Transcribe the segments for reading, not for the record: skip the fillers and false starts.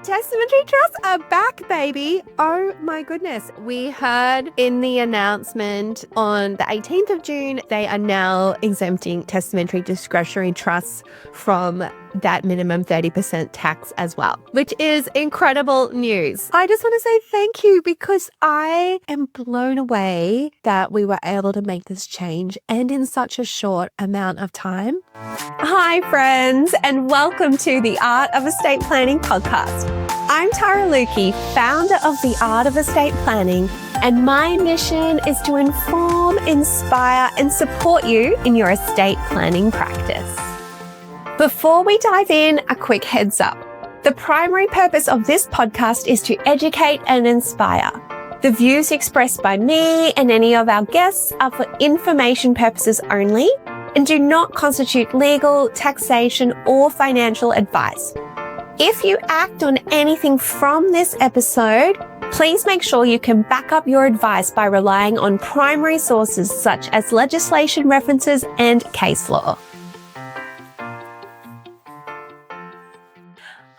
Testamentary trusts are back, baby. Oh my goodness. We heard in the announcement on the 18th of June, they are now exempting testamentary discretionary trusts from that minimum 30% tax as well, which is incredible news. I just want to say thank you because I am blown away that we were able to make this change and in such a short amount of time. Hi, friends, and welcome to the Art of Estate Planning podcast. I'm Lucke, founder of the Art of Estate Planning, and my mission is to inform, inspire, and support you in your estate planning practice. Before we dive in, a quick heads up. The primary purpose of this podcast is to educate and inspire. The views expressed by me and any of our guests are for information purposes only and do not constitute legal, taxation, or financial advice. If you act on anything from this episode, please make sure you can back up your advice by relying on primary sources such as legislation references and case law.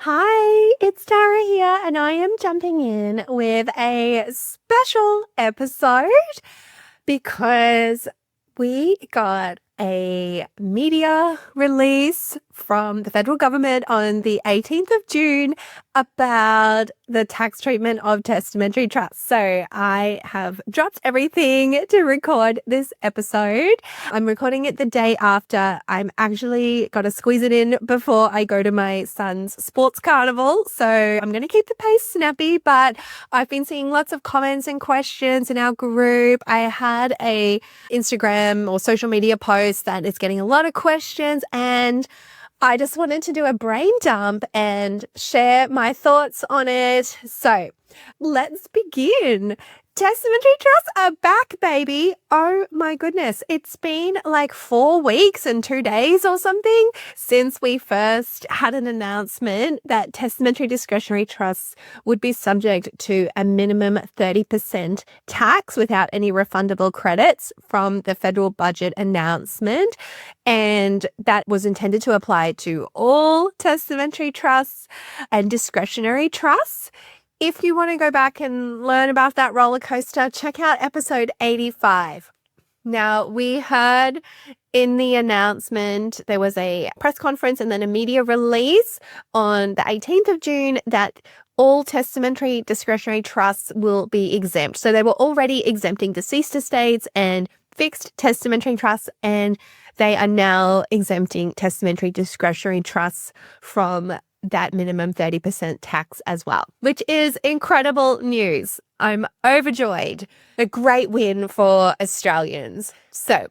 Hi, it's Tara here, and I am jumping in with a special episode because we got a media release from the federal government on the 18th of June about the tax treatment of testamentary trusts. So I have dropped everything to record this episode. I'm recording it the day after. I'm actually got to squeeze it in before I go to my son's sports carnival. So I'm going to keep the pace snappy, but I've been seeing lots of comments and questions in our group. I had a Instagram or social media post that is getting a lot of questions, and I just wanted to do a brain dump and share my thoughts on it. So let's begin. Testamentary trusts are back, baby. Oh my goodness. It's been like 4 weeks and 2 days or something since we first had an announcement that testamentary discretionary trusts would be subject to a minimum 30% tax without any refundable credits from the federal budget announcement. And that was intended to apply to all testamentary trusts and discretionary trusts. If you want to go back and learn about that roller coaster, check out episode 85. Now, we heard in the announcement, there was a press conference and then a media release on the 18th of June that all testamentary discretionary trusts will be exempt. So they were already exempting deceased estates and fixed testamentary trusts, and they are now exempting testamentary discretionary trusts from that minimum 30% tax as well, which is incredible news. I'm overjoyed. A great win for Australians. So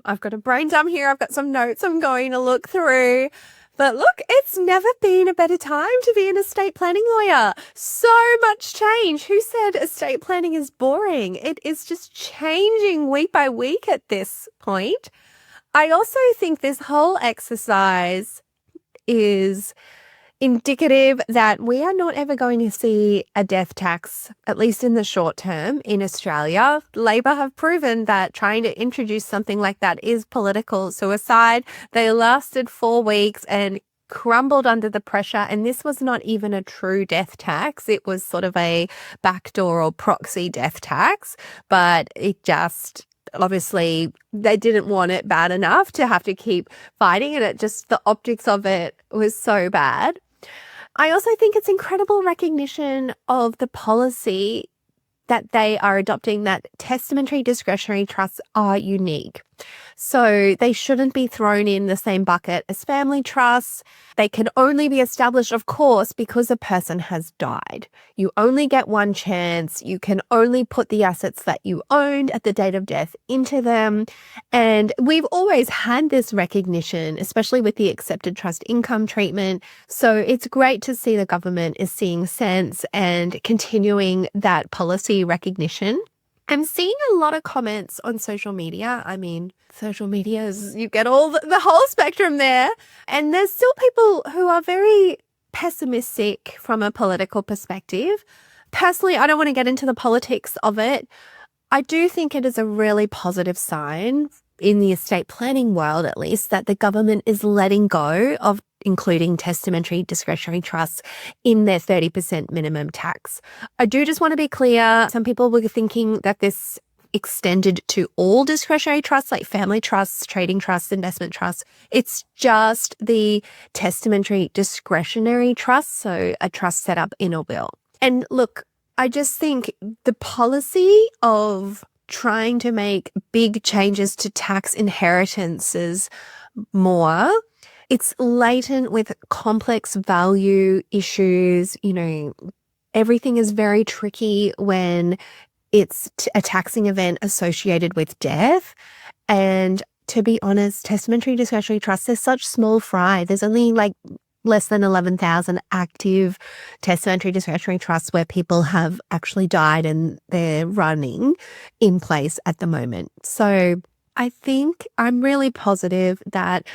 I've got a brain dump here. I've got some notes I'm going to look through. But look, it's never been a better time to be an estate planning lawyer. So much change. Who said estate planning is boring? It is just changing week by week at this point. I also think this whole exercise is indicative that we are not ever going to see a death tax, at least in the short term, in Australia. Labor have proven that trying to introduce something like that is political suicide. They lasted 4 weeks and crumbled under the pressure, and this was not even a true death tax. It was sort of a backdoor or proxy death tax, but it just obviously they didn't want it bad enough to have to keep fighting, and it just, the optics of it was so bad. I also think it's incredible recognition of the policy that they are adopting, that testamentary discretionary trusts are unique. So they shouldn't be thrown in the same bucket as family trusts. They can only be established, of course, because a person has died. You only get one chance. You can only put the assets that you owned at the date of death into them. And we've always had this recognition, especially with the accepted trust income treatment. So it's great to see the government is seeing sense and continuing that policy recognition. I'm seeing a lot of comments on social media. I mean, social media is, you get all the whole spectrum there. And there's still people who are very pessimistic from a political perspective. Personally, I don't want to get into the politics of it. I do think it is a really positive sign in the estate planning world, at least, that the government is letting go of including testamentary discretionary trusts in their 30% minimum tax. I do just want to be clear. Some people were thinking that this extended to all discretionary trusts like family trusts, trading trusts, investment trusts. It's just the testamentary discretionary trust, so a trust set up in a will. And look, I just think the policy of trying to make big changes to tax inheritances more, it's latent with complex value issues. Everything is very tricky when it's a taxing event associated with death. And to be honest, testamentary discretionary trusts, they're such small fry. There's only less than 11,000 active testamentary discretionary trusts where people have actually died and they're running in place at the moment. So I think I'm really positive that,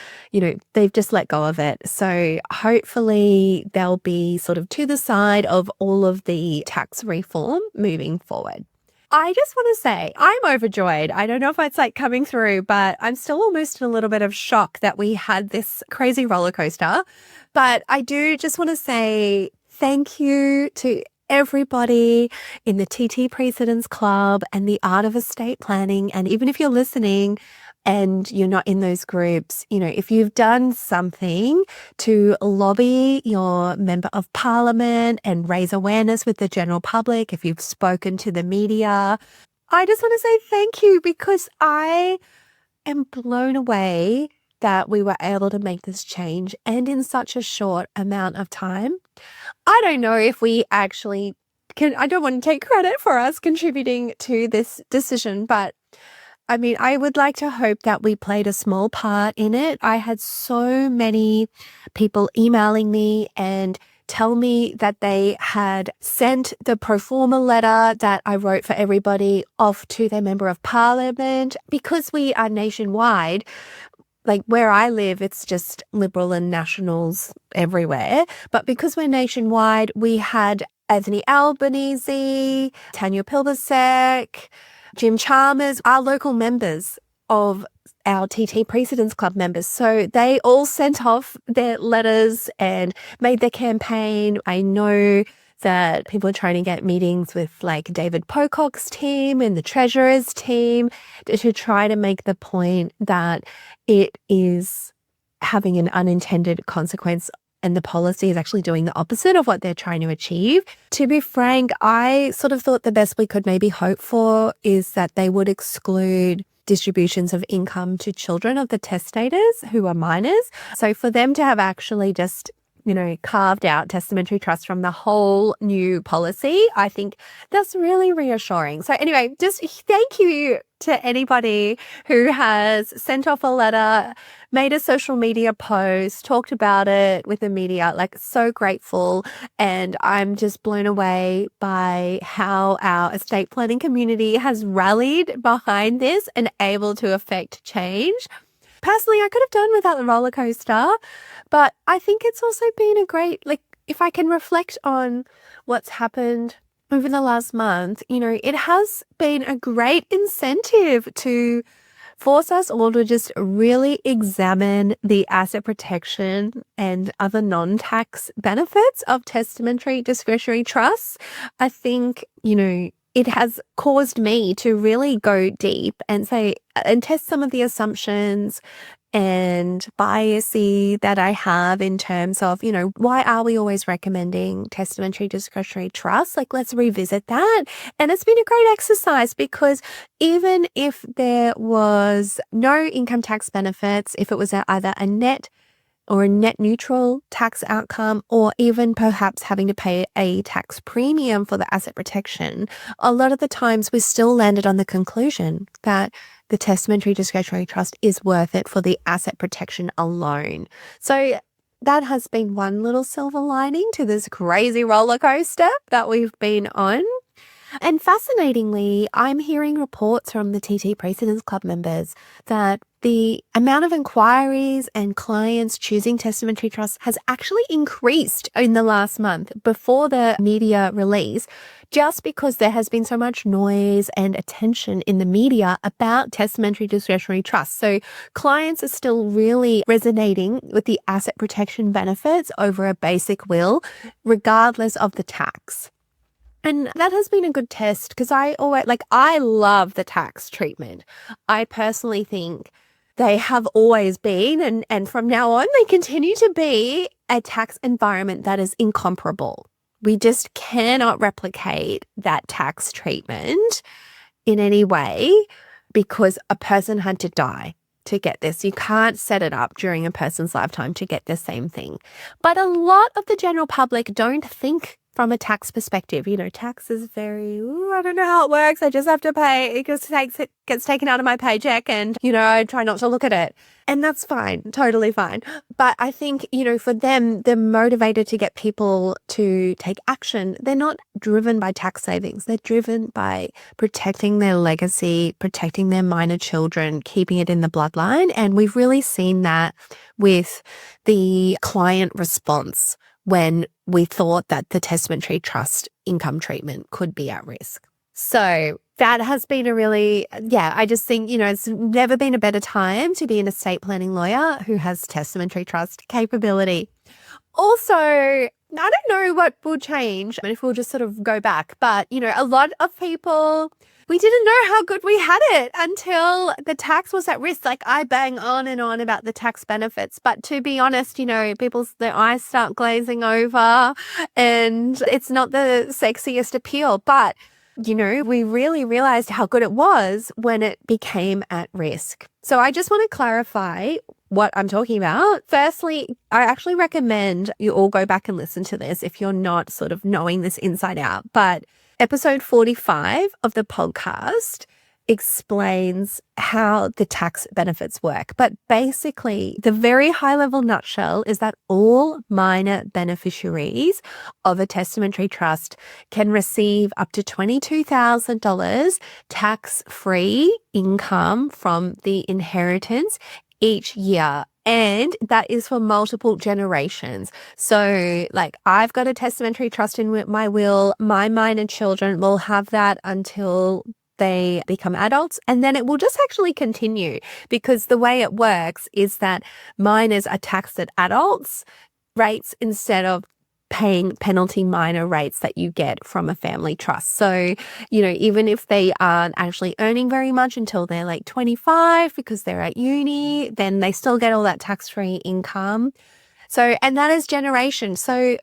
they've just let go of it. So hopefully they'll be sort of to the side of all of the tax reform moving forward. I just want to say I'm overjoyed. I don't know if it's coming through, but I'm still almost in a little bit of shock that we had this crazy roller coaster. But I do just want to say thank you to everybody in the TT Precedents Club and the Art of Estate Planning. And even if you're listening and you're not in those groups, if you've done something to lobby your member of parliament and raise awareness with the general public, if you've spoken to the media, I just want to say thank you, because I am blown away that we were able to make this change and in such a short amount of time. I don't know if we actually I don't want to take credit for us contributing to this decision, but I would like to hope that we played a small part in it. I had so many people emailing me and tell me that they had sent the pro forma letter that I wrote for everybody off to their member of parliament. Because we are nationwide, where I live, it's just Liberal and Nationals everywhere. But because we're nationwide, we had Anthony Albanese, Tanya Pilbasek, Jim Chalmers, our local members of our TT Precedents Club members. So they all sent off their letters and made their campaign. I know that people are trying to get meetings with David Pocock's team and the Treasurer's team to try to make the point that it is having an unintended consequence and the policy is actually doing the opposite of what they're trying to achieve. To be frank, I sort of thought the best we could maybe hope for is that they would exclude distributions of income to children of the testators who are minors. So for them to have actually just carved out testamentary trusts from the whole new policy, I think that's really reassuring. So anyway, just thank you to anybody who has sent off a letter, made a social media post, talked about it with the media. So grateful. And I'm just blown away by how our estate planning community has rallied behind this and able to affect change. Personally, I could have done without the roller coaster, but I think it's also been a great, if I can reflect on what's happened over the last month, it has been a great incentive to force us all to just really examine the asset protection and other non-tax benefits of testamentary discretionary trusts. I think, it has caused me to really go deep and test some of the assumptions and biases that I have in terms of, why are we always recommending testamentary discretionary trusts? Let's revisit that. And it's been a great exercise, because even if there was no income tax benefits, if it was either a net or a net neutral tax outcome, or even perhaps having to pay a tax premium for the asset protection, a lot of the times we still landed on the conclusion that the testamentary discretionary trust is worth it for the asset protection alone. So that has been one little silver lining to this crazy roller coaster that we've been on. And fascinatingly, I'm hearing reports from the TT Precedents Club members that the amount of inquiries and clients choosing testamentary trusts has actually increased in the last month before the media release, just because there has been so much noise and attention in the media about testamentary discretionary trusts. So clients are still really resonating with the asset protection benefits over a basic will, regardless of the tax. And that has been a good test because I love the tax treatment. I personally think they have always been, and from now on, they continue to be a tax environment that is incomparable. We just cannot replicate that tax treatment in any way because a person had to die to get this. You can't set it up during a person's lifetime to get the same thing. But a lot of the general public don't think from a tax perspective. Tax is very, I don't know how it works. I just have to pay. It just gets taken out of my paycheck and, I try not to look at it. And that's fine, totally fine. But I think, for them, they're motivated to get people to take action. They're not driven by tax savings. They're driven by protecting their legacy, protecting their minor children, keeping it in the bloodline. And we've really seen that with the client response when we thought that the testamentary trust income treatment could be at risk. So that has been I just think, it's never been a better time to be an estate planning lawyer who has testamentary trust capability. Also, I don't know what will change if we'll just sort of go back, but, a lot of people, we didn't know how good we had it until the tax was at risk. Like, I bang on and on about the tax benefits, but to be honest, their eyes start glazing over and it's not the sexiest appeal. But, we really realized how good it was when it became at risk. So I just want to clarify what I'm talking about. Firstly, I actually recommend you all go back and listen to this if you're not sort of knowing this inside out. But episode 45 of the podcast explains how the tax benefits work. But basically, the very high-level nutshell is that all minor beneficiaries of a testamentary trust can receive up to $22,000 tax-free income from the inheritance each year. And that is for multiple generations. So I've got a testamentary trust in my will. My minor children will have that until they become adults. And then it will just actually continue because the way it works is that minors are taxed at adults rates instead of paying penalty minor rates that you get from a family trust. So, even if they aren't actually earning very much until they're 25 because they're at uni, then they still get all that tax-free income. So, and that is generation. So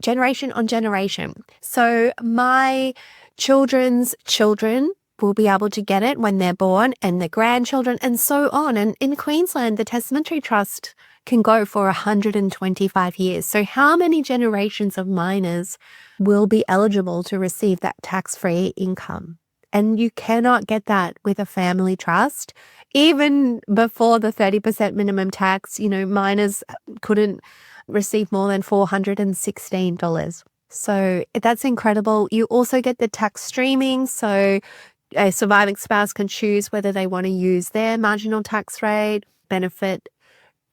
generation on generation. So my children's children will be able to get it when they're born and their grandchildren and so on. And in Queensland, the Testamentary Trust can go for 125 years. So how many generations of minors will be eligible to receive that tax-free income? And you cannot get that with a family trust. Even before the 30% minimum tax, minors couldn't receive more than $416. So that's incredible. You also get the tax streaming. So a surviving spouse can choose whether they want to use their marginal tax rate, benefit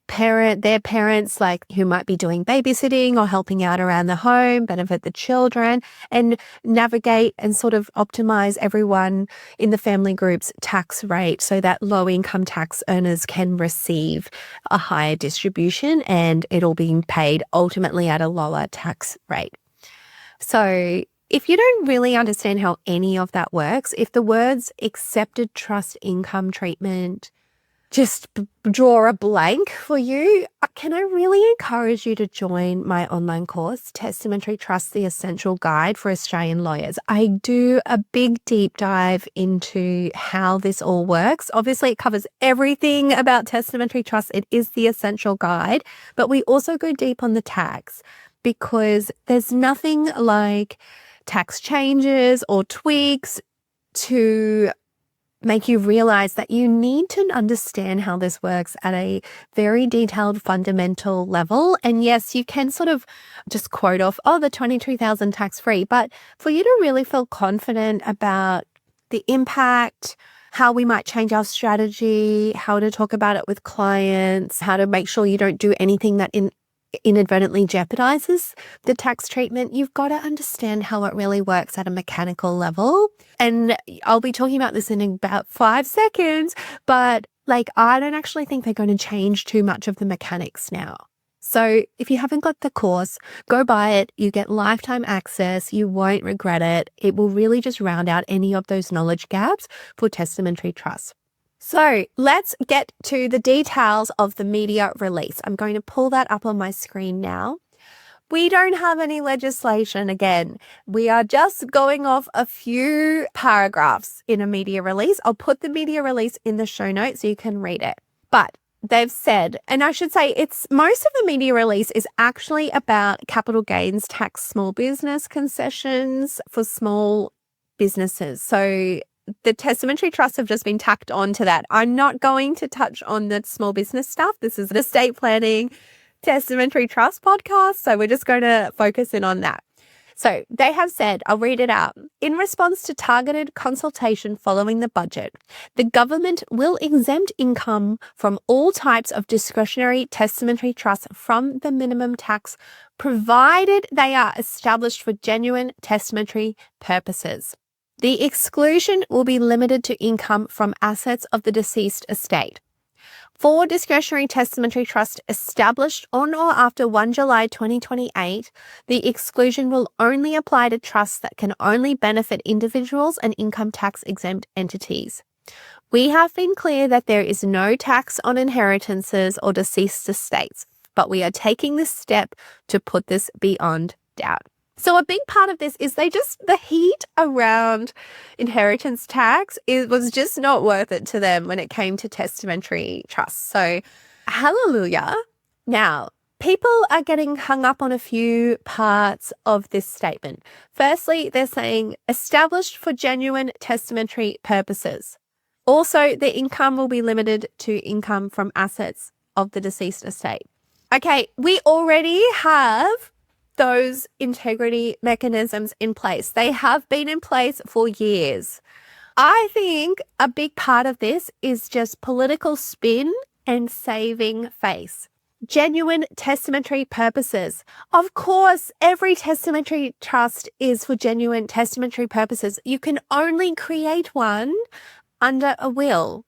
their parents, who might be doing babysitting or helping out around the home, benefit the children, and navigate and sort of optimize everyone in the family group's tax rate so that low income tax earners can receive a higher distribution and it'll be paid ultimately at a lower tax rate. So if you don't really understand how any of that works, if the words accepted trust income treatment just draw a blank for you, can I really encourage you to join my online course, Testamentary Trust, the Essential Guide for Australian Lawyers. I do a big deep dive into how this all works. Obviously, it covers everything about testamentary trust. It is the essential guide, but we also go deep on the tax because there's nothing like tax changes or tweaks to make you realize that you need to understand how this works at a very detailed, fundamental level. And yes, you can sort of just quote off, the 22,000 tax free, but for you to really feel confident about the impact, how we might change our strategy, how to talk about it with clients, how to make sure you don't do anything that inadvertently jeopardizes the tax treatment. You've got to understand how it really works at a mechanical level. And I'll be talking about this in about 5 seconds, but I don't actually think they're going to change too much of the mechanics now. So if you haven't got the course, go buy it. You get lifetime access. You won't regret it. It will really just round out any of those knowledge gaps for testamentary trust. So let's get to the details of the media release. I'm going to pull that up on my screen now. We don't have any legislation again. We are just going off a few paragraphs in a media release. I'll put the media release in the show notes so you can read it. But they've said, and I should say most of the media release is actually about capital gains tax small business concessions for small businesses. So the testamentary trusts have just been tacked on to that. I'm not going to touch on the small business stuff. This is an estate planning testamentary trust podcast, so we're just going to focus in on that. So they have said, I'll read it out. In response to targeted consultation following the budget, the government will exempt income from all types of discretionary testamentary trusts from the minimum tax, provided they are established for genuine testamentary purposes. The exclusion will be limited to income from assets of the deceased estate. For discretionary testamentary trust established on or after 1 July 2028, the exclusion will only apply to trusts that can only benefit individuals and income tax exempt entities. We have been clear that there is no tax on inheritances or deceased estates, but we are taking this step to put this beyond doubt. So a big part of this is the heat around inheritance tax was just not worth it to them when it came to testamentary trusts. So hallelujah. Now, people are getting hung up on a few parts of this statement. Firstly, they're saying established for genuine testamentary purposes. Also, the income will be limited to income from assets of the deceased estate. Okay, we already have those integrity mechanisms in place. They have been in place for years. I think a big part of this is just political spin and saving face. Genuine testamentary purposes. Of course, every testamentary trust is for genuine testamentary purposes. You can only create one under a will,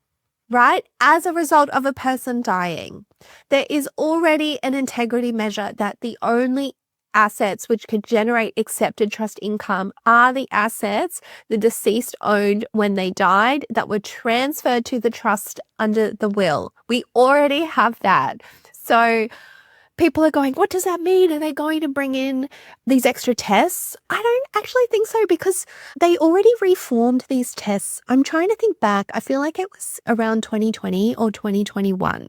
right? As a result of a person dying. There is already an integrity measure that the only assets which could generate accepted trust income are the assets the deceased owned when they died that were transferred to the trust under the will. We already have that. So people are going, what does that mean? Are they going to bring in these extra tests? I don't actually think so, because they already reformed these tests. I'm trying to think back. I feel like it was around 2020 or 2021.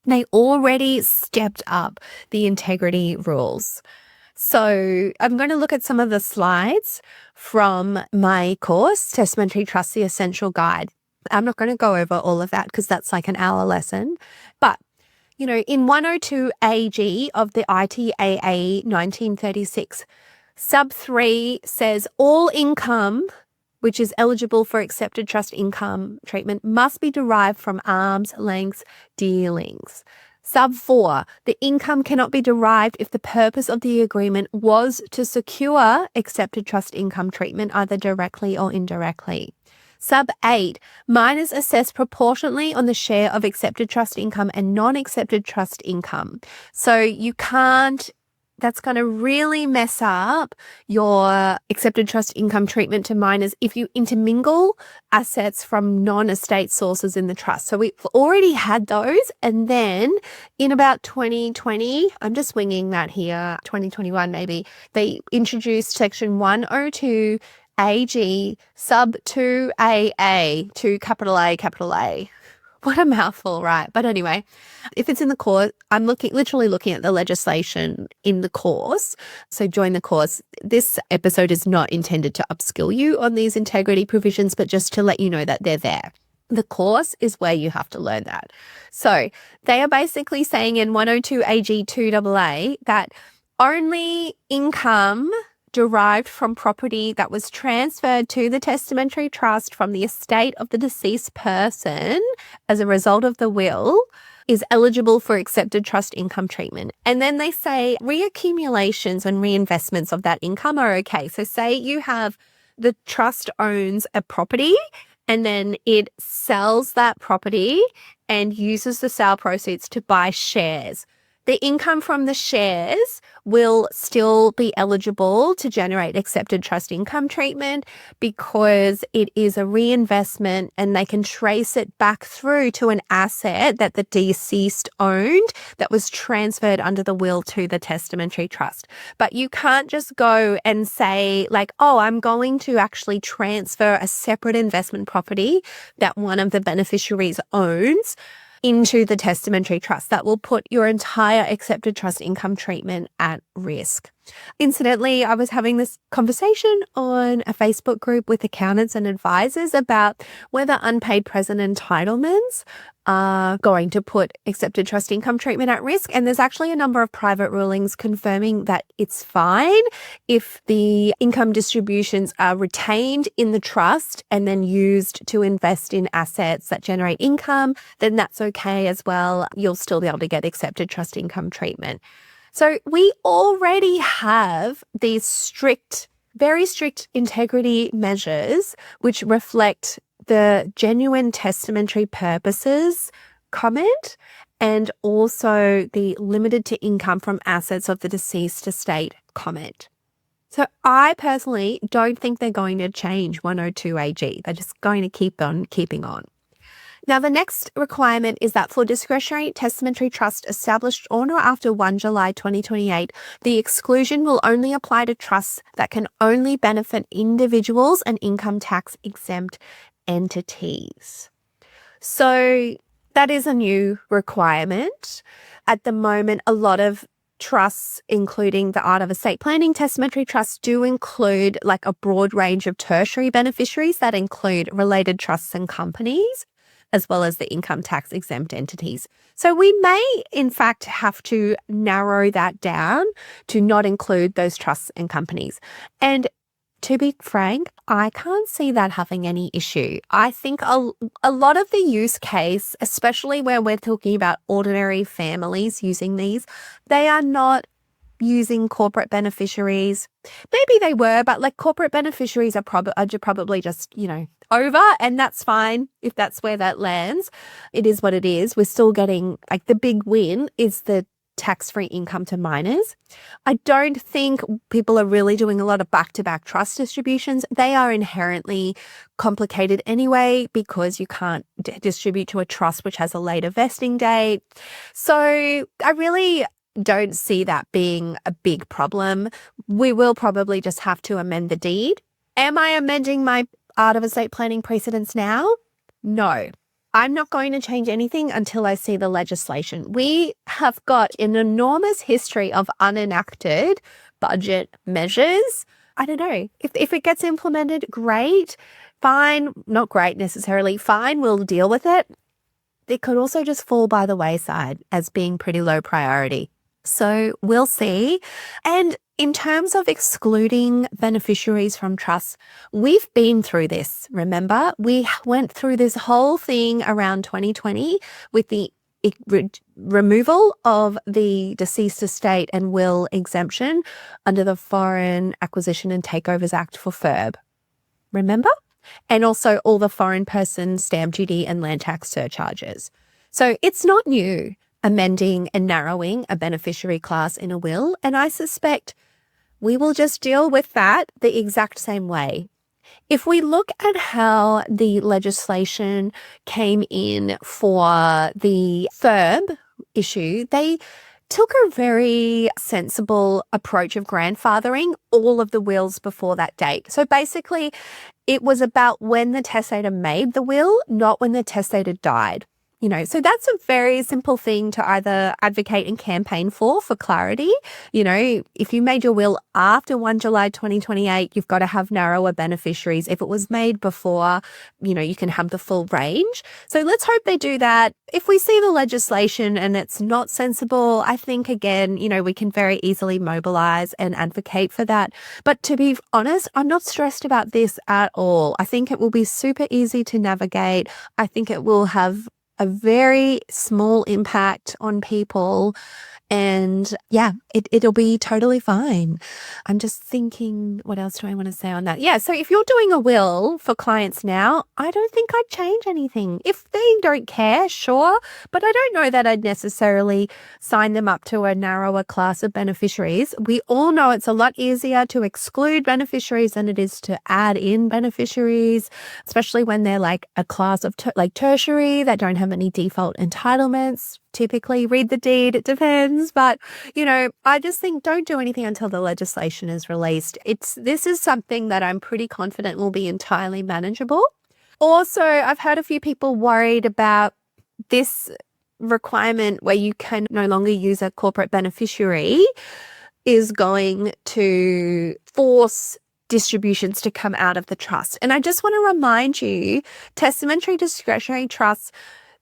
They already stepped up the integrity rules. So I'm going to look at some of the slides from my course, Testamentary Trust, The Essential Guide. I'm not going to go over all of that because that's like an hour lesson. But, in 102 AG of the ITAA 1936, sub 3 says all income which is eligible for accepted trust income treatment must be derived from arm's length dealings. Sub 4, the income cannot be derived if the purpose of the agreement was to secure accepted trust income treatment either directly or indirectly. Sub 8, mine is assessed proportionally on the share of accepted trust income and non-accepted trust income. So you can't, that's going to really mess up your accepted trust income treatment to minors if you intermingle assets from non-estate sources in the trust. So we've already had those. And then in about 2020, I'm just winging that here, 2021 maybe, they introduced section 102 AG sub 2AA to capital A. What a mouthful, right? But anyway, if it's in the course, I'm literally looking at the legislation in the course. So join the course. This episode is not intended to upskill you on these integrity provisions, but just to let you know that they're there. The course is where you have to learn that. So they are basically saying in 102 AG 2AA that only income derived from property that was transferred to the testamentary trust from the estate of the deceased person as a result of the will is eligible for accepted trust income treatment. And then they say reaccumulations and reinvestments of that income are okay. So say you have the trust owns a property and then it sells that property and uses the sale proceeds to buy shares. The income from the shares will still be eligible to generate accepted trust income treatment because it is a reinvestment and they can trace it back through to an asset that the deceased owned that was transferred under the will to the testamentary trust. But you can't just go and say like, oh, I'm going to actually transfer a separate investment property that one of the beneficiaries owns into the testamentary trust. That will put your entire accepted trust income treatment at risk. Incidentally, I was having this conversation on a Facebook group with accountants and advisors about whether unpaid present entitlements are going to put accepted trust income treatment at risk. And there's actually a number of private rulings confirming that it's fine if the income distributions are retained in the trust and then used to invest in assets that generate income, then that's okay as well. You'll still be able to get accepted trust income treatment. So we already have these strict, very strict integrity measures which reflect the genuine testamentary purposes comment and also the limited to income from assets of the deceased estate comment. So I personally don't think they're going to change 102 AG. They're just going to keep on keeping on. Now, the next requirement is that for discretionary testamentary trust established on or after 1 July 2028, the exclusion will only apply to trusts that can only benefit individuals and income tax exempt entities. So that is a new requirement. At the moment, a lot of trusts, including the Art of Estate Planning Testamentary Trust, do include like a broad range of tertiary beneficiaries that include related trusts and companies, as well as the income tax exempt entities. So we may, in fact, have to narrow that down to not include those trusts and companies. And to be frank, I can't see that having any issue. I think a lot of the use case, especially where we're talking about ordinary families using these, they are not using corporate beneficiaries. Maybe they were, but like corporate beneficiaries are probably just, over, and that's fine if that's where that lands. It is what it is. We're still getting, like, the big win is the tax-free income to minors. I don't think people are really doing a lot of back-to-back trust distributions. They are inherently complicated anyway because you can't distribute to a trust which has a later vesting date. So I really don't see that being a big problem. We will probably just have to amend the deed. Am I amending my Art of Estate Planning precedents now? No. I'm not going to change anything until I see the legislation. We have got an enormous history of unenacted budget measures. I don't know. If it gets implemented, great. Fine. Not great necessarily. Fine. We'll deal with it. It could also just fall by the wayside as being pretty low priority. So we'll see. And in terms of excluding beneficiaries from trusts, we've been through this, remember? We went through this whole thing around 2020 with the removal of the deceased estate and will exemption under the Foreign Acquisition and Takeovers Act for FIRB. Remember? And also all the foreign person stamp duty and land tax surcharges. So it's not new amending and narrowing a beneficiary class in a will, and I suspect we will just deal with that the exact same way. If we look at how the legislation came in for the FIRB issue, they took a very sensible approach of grandfathering all of the wills before that date. So basically, it was about when the testator made the will, not when the testator died. So that's a very simple thing to either advocate and campaign for clarity. If you made your will after 1 July 2028, you've got to have narrower beneficiaries. If it was made before, you can have the full range. So let's hope they do that. If we see the legislation and it's not sensible, I think, again, we can very easily mobilize and advocate for that. But to be honest, I'm not stressed about this at all. I think it will be super easy to navigate. I think it will have a very small impact on people. And yeah, it'll be totally fine. I'm just thinking, what else do I want to say on that? Yeah, so if you're doing a will for clients now, I don't think I'd change anything. If they don't care, sure, but I don't know that I'd necessarily sign them up to a narrower class of beneficiaries. We all know it's a lot easier to exclude beneficiaries than it is to add in beneficiaries, especially when they're like a class of tertiary that don't have any default entitlements. Typically read the deed, it depends. But, I just think don't do anything until the legislation is released. This is something that I'm pretty confident will be entirely manageable. Also, I've heard a few people worried about this requirement where you can no longer use a corporate beneficiary is going to force distributions to come out of the trust. And I just want to remind you, testamentary discretionary trusts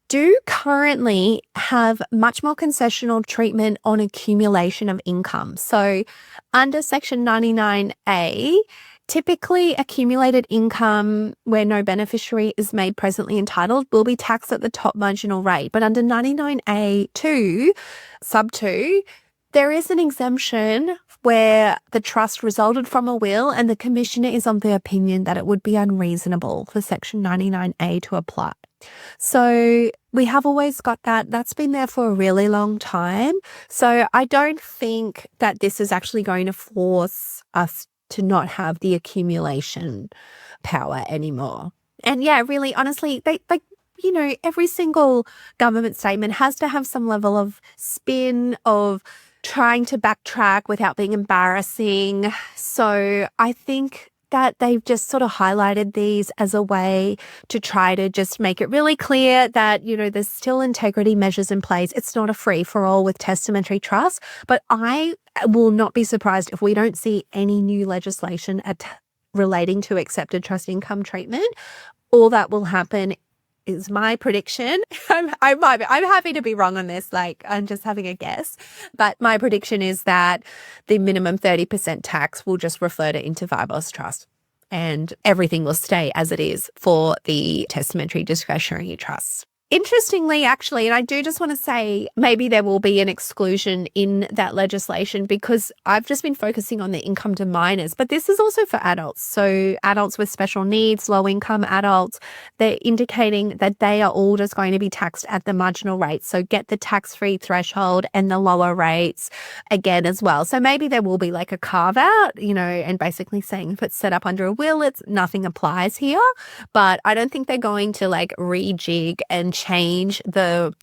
do currently have much more concessional treatment on accumulation of income. So under Section 99A, typically accumulated income where no beneficiary is made presently entitled will be taxed at the top marginal rate. But under 99A2, sub 2, there is an exemption where the trust resulted from a will and the commissioner is of the opinion that it would be unreasonable for Section 99A to apply. So we have always got that. That's been there for a really long time. So I don't think that this is actually going to force us to not have the accumulation power anymore. And yeah, really, honestly, every single government statement has to have some level of spin of trying to backtrack without being embarrassing. So I think that they've just sort of highlighted these as a way to try to just make it really clear that, there's still integrity measures in place. It's not a free-for-all with testamentary trusts, but I will not be surprised if we don't see any new legislation relating to accepted trust income treatment. All that will happen is my prediction. I'm happy to be wrong on this. I'm just having a guess. But my prediction is that the minimum 30% tax will just refer to inter vivos trust and everything will stay as it is for the testamentary discretionary trusts. Interestingly, actually, and I do just want to say maybe there will be an exclusion in that legislation because I've just been focusing on the income to minors, but this is also for adults. So adults with special needs, low income adults, they're indicating that they are all just going to be taxed at the marginal rate. So get the tax-free threshold and the lower rates again as well. So maybe there will be like a carve out, and basically saying if it's set up under a will, nothing applies here. But I don't think they're going to rejig and change the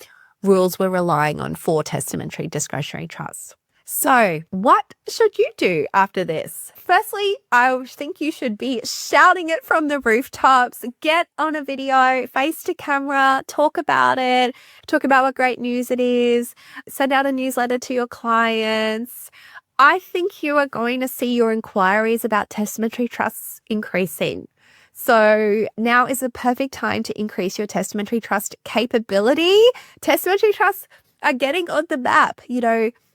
rules we're relying on for testamentary discretionary trusts. So what should you do after this? Firstly, I think you should be shouting it from the rooftops. Get on a video, face to camera, talk about it, talk about what great news it is, send out a newsletter to your clients. I think you are going to see your inquiries about testamentary trusts increasing. So now is the perfect time to increase your testamentary trust capability. Testamentary trusts are getting on the map.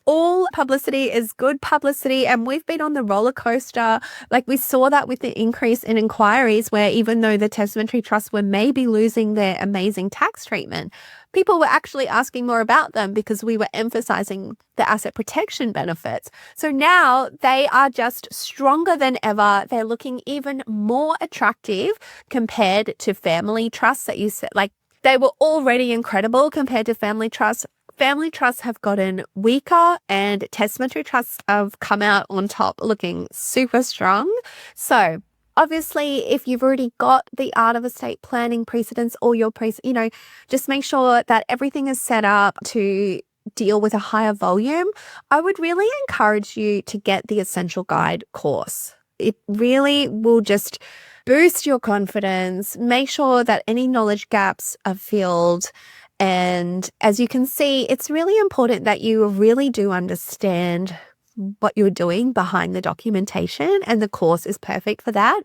All publicity is good publicity, and we've been on the roller coaster. We saw that with the increase in inquiries where even though the testamentary trusts were maybe losing their amazing tax treatment, people were actually asking more about them because we were emphasizing the asset protection benefits. So now they are just stronger than ever. They're looking even more attractive compared to family trusts that you said, they were already incredible compared to family trusts. Family trusts have gotten weaker and testamentary trusts have come out on top looking super strong. So obviously, if you've already got the art of estate planning precedents or your just make sure that everything is set up to deal with a higher volume. I would really encourage you to get the Essential Guide course. It really will just boost your confidence, make sure that any knowledge gaps are filled, And as you can see, it's really important that you really do understand what you're doing behind the documentation, and the course is perfect for that.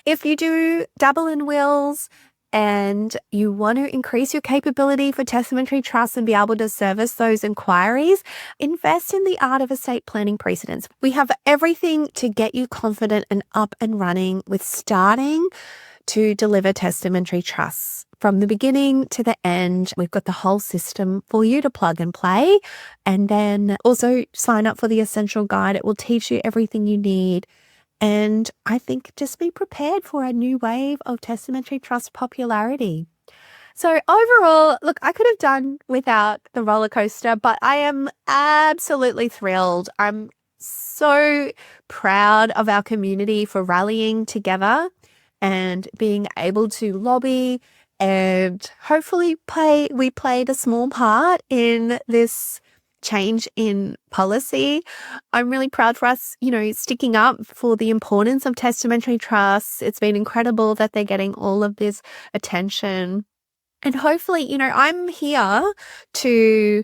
If you do dabble in wills and you want to increase your capability for testamentary trusts and be able to service those inquiries, invest in the art of estate planning precedents. We have everything to get you confident and up and running with starting to deliver testamentary trusts. From the beginning to the end, we've got the whole system for you to plug and play. And then also sign up for the Essential Guide. It will teach you everything you need. And I think just be prepared for a new wave of testamentary trust popularity. So overall, look, I could have done without the roller coaster, but I am absolutely thrilled. I'm so proud of our community for rallying together and being able to lobby, and hopefully we played a small part in this change in policy. I'm really proud for us, sticking up for the importance of testamentary trusts. It's been incredible that they're getting all of this attention. And hopefully, I'm here to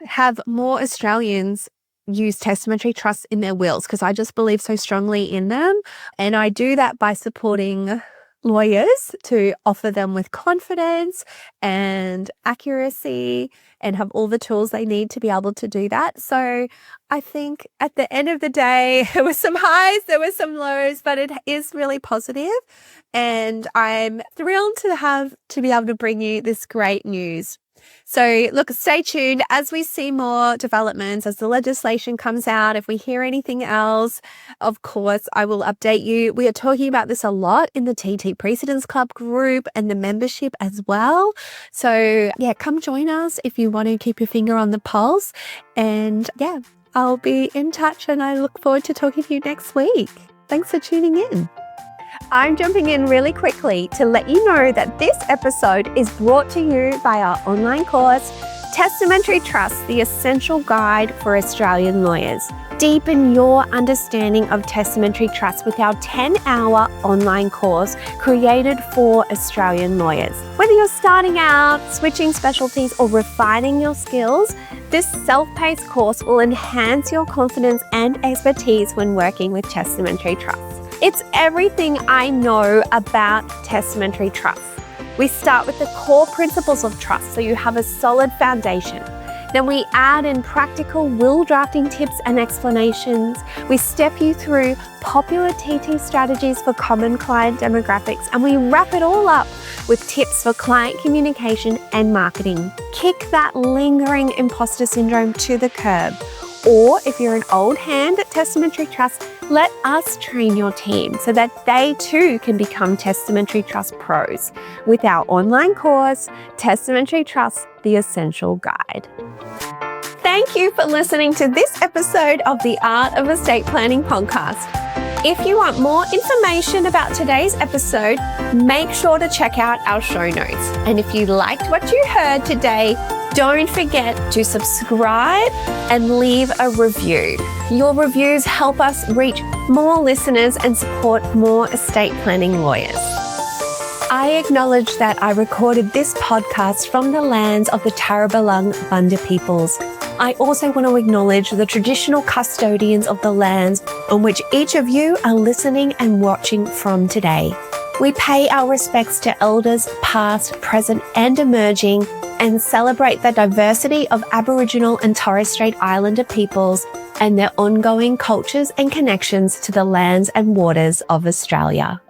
have more Australians use testamentary trusts in their wills, because I just believe so strongly in them. And I do that by supporting lawyers to offer them with confidence and accuracy and have all the tools they need to be able to do that. So I think at the end of the day, there were some highs, there were some lows, but it is really positive. And I'm thrilled to be able to bring you this great news. So look, stay tuned as we see more developments, as the legislation comes out. If we hear anything else, of course, I will update you. We are talking about this a lot in the TT Precedents Club group and the membership as well. So yeah, come join us if you want to keep your finger on the pulse. And yeah, I'll be in touch, and I look forward to talking to you next week. Thanks for tuning in. I'm jumping in really quickly to let you know that this episode is brought to you by our online course, Testamentary Trust, the Essential Guide for Australian Lawyers. Deepen your understanding of testamentary trust with our 10-hour online course created for Australian lawyers. Whether you're starting out, switching specialties, or refining your skills, this self-paced course will enhance your confidence and expertise when working with testamentary trusts. It's everything I know about testamentary trust. We start with the core principles of trust, so you have a solid foundation. Then we add in practical will drafting tips and explanations. We step you through popular TT strategies for common client demographics, and we wrap it all up with tips for client communication and marketing. Kick that lingering imposter syndrome to the curb. Or if you're an old hand at testamentary trust, let us train your team so that they too can become testamentary trust pros with our online course, Testamentary Trust, the Essential Guide. Thank you for listening to this episode of the Art of Estate Planning podcast. If you want more information about today's episode, make sure to check out our show notes. And if you liked what you heard today, don't forget to subscribe and leave a review. Your reviews help us reach more listeners and support more estate planning lawyers. I acknowledge that I recorded this podcast from the lands of the Tarabellang Bunda peoples. I also want to acknowledge the traditional custodians of the lands on which each of you are listening and watching from today. We pay our respects to elders past, present, and emerging, and celebrate the diversity of Aboriginal and Torres Strait Islander peoples and their ongoing cultures and connections to the lands and waters of Australia.